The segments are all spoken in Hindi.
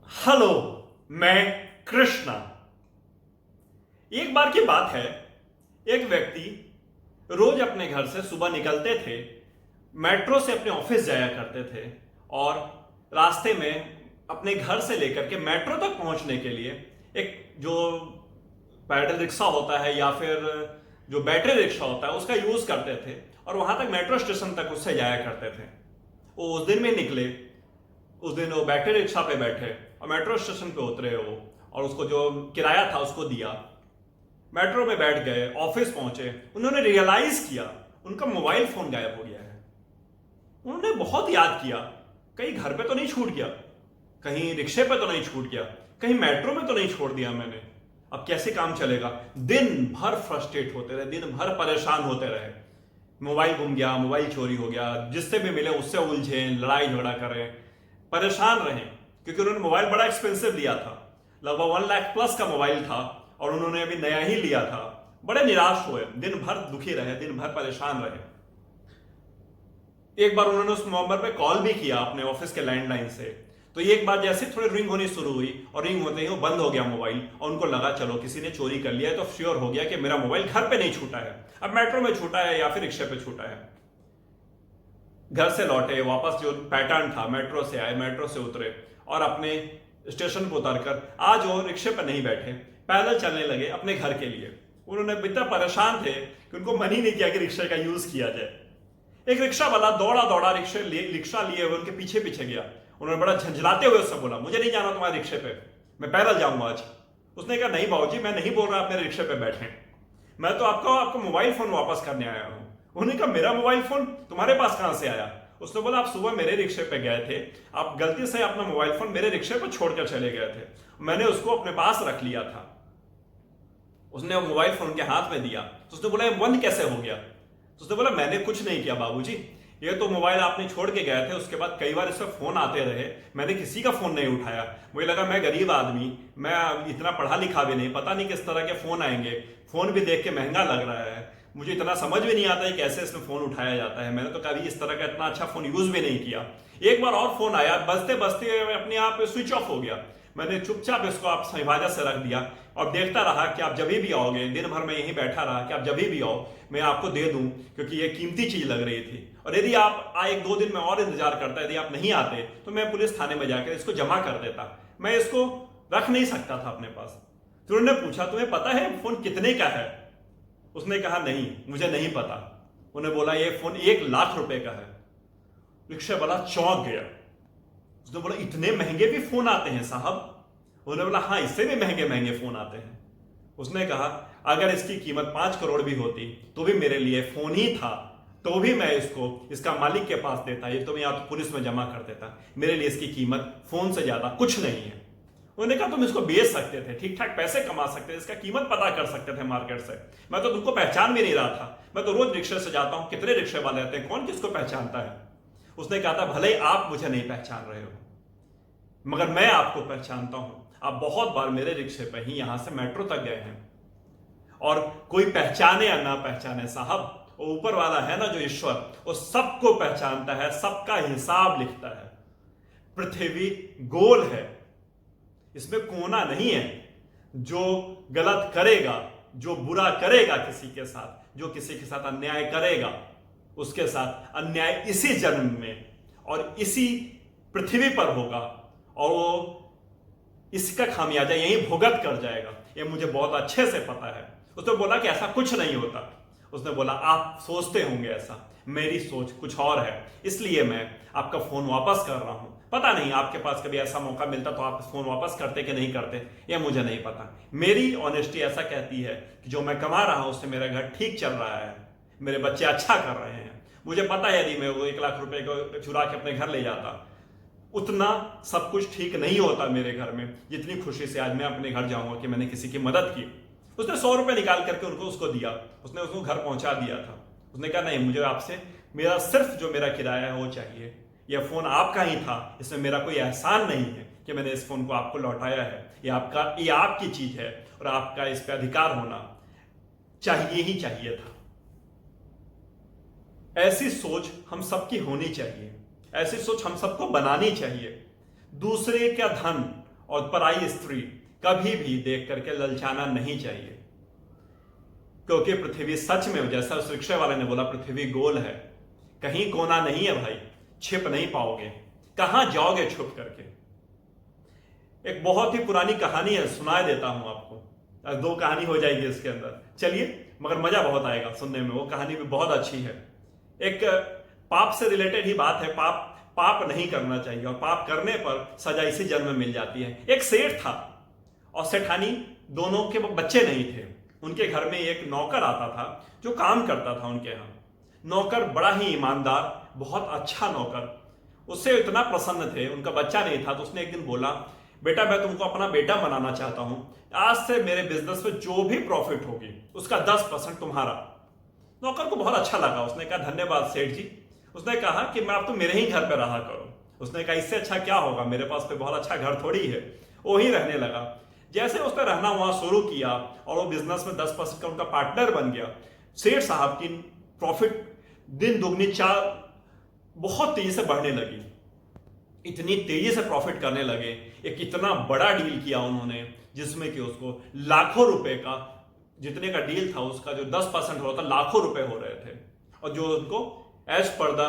हेलो, मैं कृष्णा। एक बार की बात है, एक व्यक्ति रोज अपने घर से सुबह निकलते थे, मेट्रो से अपने ऑफिस जाया करते थे और रास्ते में अपने घर से लेकर के मेट्रो तक पहुंचने के लिए एक जो पैडल रिक्शा होता है या फिर जो बैटरी रिक्शा होता है उसका यूज करते थे और वहां तक मेट्रो स्टेशन तक उससे जाया करते थे। वो उस दिन में निकले, उस दिन वो बैटरी रिक्शा पे बैठे और मेट्रो स्टेशन पे उतरे वो, और उसको जो किराया था उसको दिया, मेट्रो में बैठ गए, ऑफिस पहुंचे। उन्होंने रियलाइज किया उनका मोबाइल फोन गायब हो गया है। उन्होंने बहुत याद किया, कहीं घर पे तो नहीं छूट गया, कहीं रिक्शे पे तो नहीं छूट गया, कहीं मेट्रो में तो नहीं छोड़ दिया मैंने। अब कैसे काम चलेगा? दिन भर फ्रस्ट्रेट होते रहे, दिन भर परेशान होते रहे। मोबाइल गुम गया, मोबाइल चोरी हो गया, जिससे भी मिले उससे उलझे, लड़ाई झगड़ा करें, परेशान रहे, क्योंकि उन्होंने मोबाइल बड़ा एक्सपेंसिव लिया था, लगभग 1 लाख प्लस का मोबाइल था और उन्होंने अभी नया ही लिया था। बड़े निराश हुए, दिन भर दुखी रहे, दिन भर परेशान रहे। एक बार उन्होंने उस नंबर पे कॉल भी किया अपने ऑफिस के लैंडलाइन से, तो एक बार जैसे थोड़ी रिंग होनी शुरू हुई और रिंग होते ही वो बंद हो गया मोबाइल, और उनको लगा चलो किसी ने चोरी कर लिया है, तो श्योर हो गया कि मेरा मोबाइल घर पे नहीं छूटा है, अब मेट्रो में छूटा है या फिर रिक्शे पे छूटा है। घर से लौटे, वापस जो पैटर्न था, मेट्रो से आए, मेट्रो से उतरे और अपने स्टेशन पर उतरकर आज वो रिक्शे पर नहीं बैठे, पैदल चलने लगे अपने घर के लिए। उन्होंने इतना परेशान थे कि उनको मन ही नहीं किया कि रिक्शे का यूज किया जाए। एक रिक्शा वाला दौड़ा दौड़ा रिक्शा लिए हुए उनके पीछे पीछे गया। उन्होंने बड़ा झंझलाते हुए उससे बोला, मुझे नहीं जाना तुम्हारे रिक्शे पे, मैं पैदल जाऊंगा आज। उसने कहा, नहीं बाबूजी, मैं नहीं बोल रहा आप मेरे रिक्शे पे बैठे, मैं तो आपको मोबाइल फोन वापस करने आया हूं। उन्होंने कहा, मेरा मोबाइल फोन तुम्हारे पास कहां से आया? उसने बोला, आप सुबह मेरे रिक्शे पे गए थे, आप गलती से अपना मोबाइल फोन मेरे रिक्शे पर छोड़कर चले गए थे, मैंने उसको अपने पास रख लिया था। उसने मोबाइल फोन के हाथ में दिया तो उसने बोला, ये बंद कैसे हो गया? तो उसने बोला, मैंने कुछ नहीं किया बाबूजी, ये तो मोबाइल आपने छोड़ के गए थे, उसके बाद कई बार इसमें फोन आते रहे, मैंने किसी का फोन नहीं उठाया, मुझे लगा मैं गरीब आदमी, मैं इतना पढ़ा लिखा भी नहीं, पता नहीं किस तरह के फोन आएंगे, फोन भी देख के महंगा लग रहा है, मुझे इतना समझ भी नहीं आता है कैसे इसमें फोन उठाया जाता है, मैंने तो कभी इस तरह का इतना अच्छा फोन यूज भी नहीं किया। एक बार और फोन आया, बजते बजते अपने आप स्विच ऑफ हो गया, मैंने चुपचाप इसको आप हिफाजत से रख दिया और देखता रहा कि आप जब भी आओगे, दिन भर में यहीं बैठा रहा कि आप जब भी आओ मैं आपको दे दूं, क्योंकि ये कीमती चीज लग रही थी। और यदि आप 1-2 दिन में और इंतजार करता, यदि आप नहीं आते तो मैं पुलिस थाने में जाकर इसको जमा कर देता, मैं इसको रख नहीं सकता था अपने पास। तो उन्होंने पूछा, तुम्हें पता है फोन कितने का है? उसने कहा, नहीं मुझे नहीं पता। उन्हें बोला, ये फोन 1 लाख रुपए का है। रिक्शा वाला चौंक गया, उसने बोला, इतने महंगे भी फोन आते हैं साहब? उन्होंने बोला, हाँ इससे भी महंगे महंगे फोन आते हैं। उसने कहा, अगर इसकी कीमत 5 करोड़ भी होती तो भी मेरे लिए फोन ही था, तो भी मैं इसको इसका मालिक के पास देता, ये तो मैं या तो पुलिस में जमा कर देता, मेरे लिए इसकी कीमत फोन से ज्यादा कुछ नहीं है। उन्होंने कहा, तुम इसको बेच सकते थे, ठीक ठाक पैसे कमा सकते थे, इसका कीमत पता कर सकते थे मार्केट से, मैं तो तुमको पहचान भी नहीं रहा था, मैं तो रोज रिक्शे से जाता हूं, कितने रिक्शे वाले रहते हैं, कौन किसको पहचानता है? उसने कहा था, भले ही आप मुझे नहीं पहचान रहे हो मगर मैं आपको पहचानता हूं, आप बहुत बार मेरे रिक्शे पर ही यहां से मेट्रो तक गए हैं। और कोई पहचाने या ना पहचाने साहब, वो ऊपर वाला है ना जो ईश्वर, वो सबको पहचानता है, सबका हिसाब लिखता है। पृथ्वी गोल है, इसमें कोना नहीं है। जो गलत करेगा, जो बुरा करेगा किसी के साथ, जो किसी के साथ अन्याय करेगा, उसके साथ अन्याय इसी जन्म में और इसी पृथ्वी पर होगा और वो इसका खामियाजा यही भुगत कर जाएगा, ये मुझे बहुत अच्छे से पता है। उसने बोला कि ऐसा कुछ नहीं होता। उसने बोला, आप सोचते होंगे ऐसा, मेरी सोच कुछ और है, इसलिए मैं आपका फोन वापस कर रहा हूं। पता नहीं आपके पास कभी ऐसा मौका मिलता तो आप फोन वापस करते कि नहीं करते, यह मुझे नहीं पता। मेरी ऑनेस्टी ऐसा कहती है कि जो मैं कमा रहा हूं उससे मेरा घर ठीक चल रहा है, मेरे बच्चे अच्छा कर रहे हैं। मुझे पता है यदि मैं वो 1 लाख रुपए को चुरा के अपने घर ले जाता, उतना सब कुछ ठीक नहीं होता मेरे घर में, जितनी खुशी से आज मैं अपने घर जाऊंगा कि मैंने किसी की मदद की। उसने 100 रुपए निकाल करके उसको दिया, उसने उसको घर पहुंचा दिया था। उसने कहा, नहीं मुझे आपसे मेरा सिर्फ जो मेरा किराया है वो चाहिए, यह फोन आपका ही था, इसमें मेरा कोई एहसान नहीं है कि मैंने इस फोन को आपको लौटाया है, ये आपकी चीज है और आपका इस पर अधिकार होना चाहिए ही चाहिए था। ऐसी सोच हम सबकी होनी चाहिए, ऐसी सोच हम सबको बनानी चाहिए। दूसरे का धन और पराई स्त्री कभी भी देख करके ललचाना नहीं चाहिए, क्योंकि पृथ्वी सच में, जैसा उस रिक्शे वाले ने बोला, पृथ्वी गोल है, कहीं कोना नहीं है भाई, छिप नहीं पाओगे, कहां जाओगे छुप करके। एक बहुत ही पुरानी कहानी है, सुना देता हूं आपको, 2 कहानी हो जाएगी इसके अंदर, चलिए, मगर मजा बहुत आएगा सुनने में, वो कहानी भी बहुत अच्छी है। एक पाप से रिलेटेड ही बात है, पाप नहीं करना चाहिए, और पाप करने पर सजा इसी जन्म में मिल जाती है। एक सेठ था और सेठानी, दोनों के बच्चे नहीं थे। उनके घर में एक नौकर आता था जो काम करता था उनके यहाँ। नौकर बड़ा ही ईमानदार, बहुत अच्छा नौकर, उससे इतना प्रसन्न थे। उनका बच्चा नहीं था, तो उसने एक दिन बोला, बेटा मैं तुमको अपना बेटा बनाना चाहता हूं, आज से मेरे बिजनेस में जो भी प्रॉफिट होगी उसका 10% तुम्हारा। नौकर को बहुत अच्छा लगा, उसने कहा धन्यवाद सेठ जी। उसने कहा कि मैं अब तो मेरे ही घर पे रहा करो। उसने कहा इससे अच्छा क्या होगा, मेरे पास पे बहुत अच्छा घर थोड़ी है। वहीं रहने लगा। जैसे उसने रहना वहां शुरू किया और वो बिजनेस में 10% का उनका पार्टनर बन गया, सेठ साहब की प्रॉफिट दिन दुगनी बहुत तेजी से बढ़ने लगी। इतनी तेजी से प्रॉफिट करने लगे, एक इतना बड़ा डील किया उन्होंने जिसमें कि उसको लाखों रुपए का, जितने का डील था उसका जो 10% हो रहा था, लाखों रुपए हो रहे थे, और जो उनको एज पर द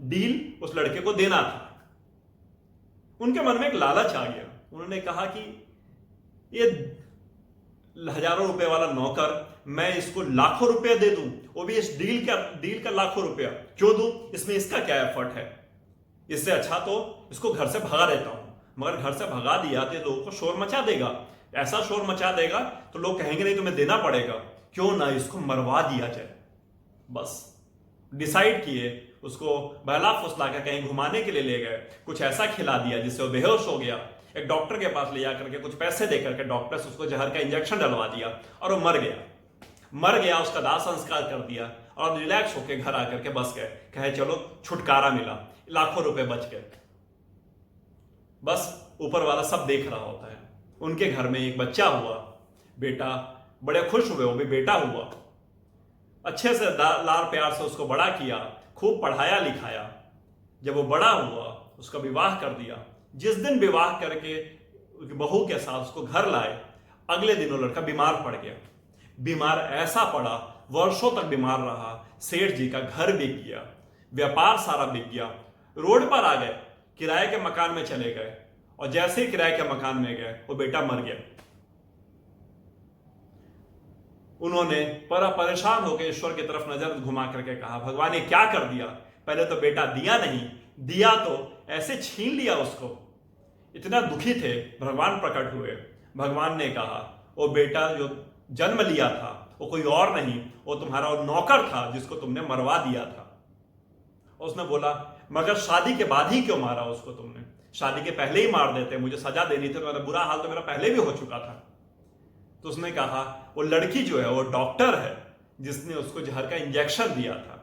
डील उस लड़के को देना था। उनके मन में एक लालच आ गया। उन्होंने कहा कि ये हजारों रुपए वाला नौकर, मैं इसको लाखों रुपया दे दूं, वो भी इस डील का लाखों रुपया क्यों दूं, इसमें इसका क्या एफर्ट है। इससे अच्छा तो इसको घर से भगा देता हूं। मगर घर से भगा दिया तो लोगों को शोर मचा देगा, ऐसा शोर मचा देगा तो लोग कहेंगे नहीं तुम्हें देना पड़ेगा, क्यों ना इसको मरवा दिया जाए। बस डिसाइड किए, उसको बहला फुसला के कहीं घुमाने के लिए ले गए, कुछ ऐसा खिला दिया जिससे वो बेहोश हो गया। एक डॉक्टर के पास ले जाकर के कुछ पैसे देकर के डॉक्टर से उसको जहर का इंजेक्शन डलवा दिया और वो मर गया। उसका दाह संस्कार कर दिया और रिलैक्स होकर घर आकर के बस गए, कहे चलो छुटकारा मिला, लाखों रुपए बच गए। बस ऊपर वाला सब देख रहा होता है। उनके घर में एक बच्चा हुआ, बेटा, बड़े खुश हुए, वो भी बेटा हुआ। अच्छे से लार प्यार से उसको बड़ा किया, खूब पढ़ाया लिखाया। जब वो बड़ा हुआ उसका विवाह कर दिया। जिस दिन विवाह करके बहू के साथ उसको घर लाए, अगले दिन वो लड़का बीमार पड़ गया। बीमार ऐसा पड़ा, वर्षों तक बीमार रहा। सेठ जी का घर बिक गया, व्यापार सारा बिक गया, रोड पर आ गए, किराए के मकान में चले गए, और जैसे ही किराए के मकान में गए वो बेटा मर गया। उन्होंने परेशान होकर ईश्वर की तरफ नजर घुमा करके कहा, भगवान ये क्या कर दिया, पहले तो बेटा दिया नहीं, दिया तो ऐसे छीन लिया उसको। इतना दुखी थे, भगवान प्रकट हुए। भगवान ने कहा वो बेटा जो जन्म लिया था वो कोई और नहीं, वो तुम्हारा और नौकर था जिसको तुमने मरवा दिया था। उसने बोला मगर शादी के बाद ही क्यों मारा उसको तुमने, शादी के पहले ही मार देते, मुझे सजा देनी थी, तो मेरा बुरा हाल तो मेरा पहले भी हो चुका था। तो उसने कहा वो लड़की जो है वो डॉक्टर है जिसने उसको जहर का इंजेक्शन दिया था,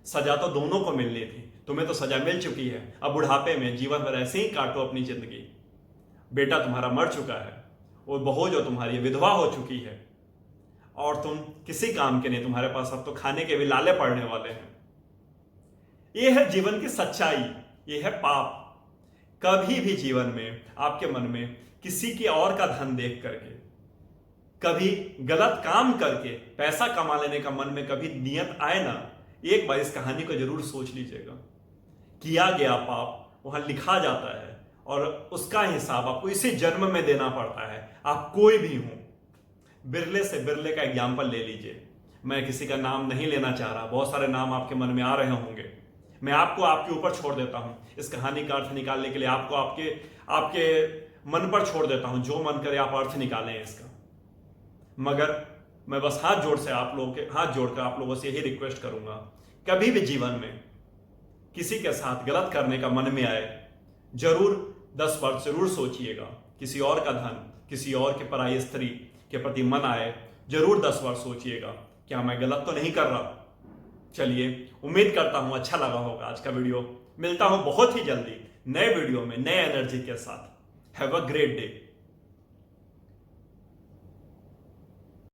सजा तो दोनों को मिलनी थी, तुम्हें तो सजा मिल चुकी है, अब बुढ़ापे में जीवन भर ऐसे ही काटो अपनी जिंदगी। बेटा तुम्हारा मर चुका है, वो बहू जो तुम्हारी विधवा हो चुकी है, और तुम किसी काम के नहीं, तुम्हारे पास अब तो खाने के भी लाले पड़ने वाले हैं। यह है जीवन की सच्चाई, यह है पाप। कभी भी जीवन में आपके मन में किसी की और का धन देख करके, कभी गलत काम करके पैसा कमा लेने का मन में कभी नियत आए ना, एक बार इस कहानी को जरूर सोच लीजिएगा। किया गया पाप वहां लिखा जाता है और उसका हिसाब आपको इसी जन्म में देना पड़ता है। आप कोई भी हो, बिरले से बिरले का एग्जाम्पल ले लीजिए। मैं किसी का नाम नहीं लेना चाह रहा, बहुत सारे नाम आपके मन में आ रहे होंगे, मैं आपको आपके ऊपर छोड़ देता हूं। इस कहानी का अर्थ निकालने के लिए आपको आपके मन पर छोड़ देता हूं, जो मन करे आप अर्थ निकालें इसका। मगर मैं बस हाथ जोड़कर आप लोगों से यही रिक्वेस्ट करूंगा, कभी भी जीवन में किसी के साथ गलत करने का मन में आए, जरूर 10 बार जरूर सोचिएगा। किसी और का धन, किसी और के पराई स्त्री के प्रति मन आए, जरूर 10 बार सोचिएगा, क्या मैं गलत तो नहीं कर रहा। चलिए, उम्मीद करता हूं अच्छा लगा होगा आज का वीडियो। मिलता हूं बहुत ही जल्दी नए वीडियो में नए एनर्जी के साथ। Have a great day.